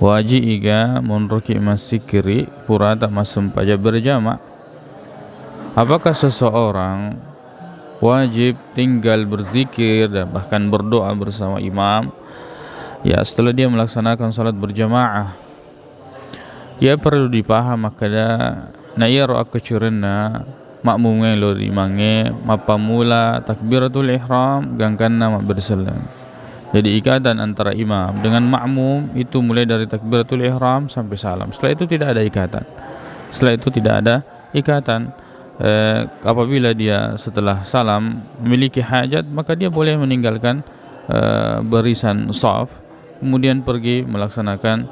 wajib iga monroki masikiri purata masem paja berjamaah. Apakah seseorang wajib tinggal berzikir dan bahkan berdoa bersama imam ya setelah dia melaksanakan salat berjamaah? Ya perlu dipaham makada na iya roa kecurena makmum yang lo imange mapamula takbiratul ihram gangkanna mak berselang. Jadi ikatan antara imam dengan makmum itu mulai dari takbiratul ihram sampai salam. Setelah itu tidak ada ikatan. Setelah itu tidak ada ikatan. Apabila dia setelah salam memiliki hajat, maka dia boleh meninggalkan barisan shaf, kemudian pergi melaksanakan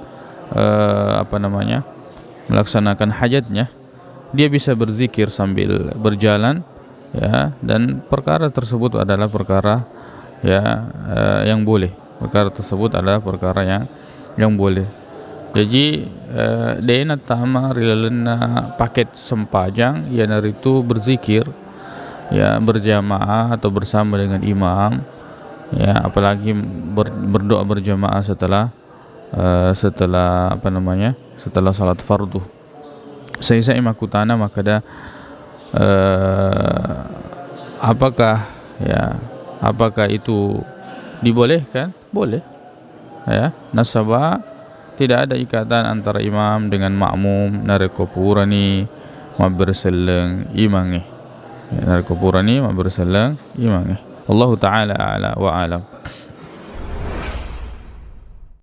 melaksanakan hajatnya. Dia bisa berzikir sambil berjalan, ya, dan perkara tersebut adalah perkara yang boleh. Perkara tersebut adalah perkara yang boleh. Jadi dena tama rilalena paket sempajang ya dari itu berzikir ya berjamaah atau bersama dengan imam ya, apalagi berdoa berjamaah setelah setelah salat fardu. Saya makutana makada apakah itu dibolehkan? Boleh ya, nasaba tidak ada ikatan antara imam dengan makmum narekopurani maberseleng imange ya, narekopurani maberseleng imange. Allah taala a'la wa alam.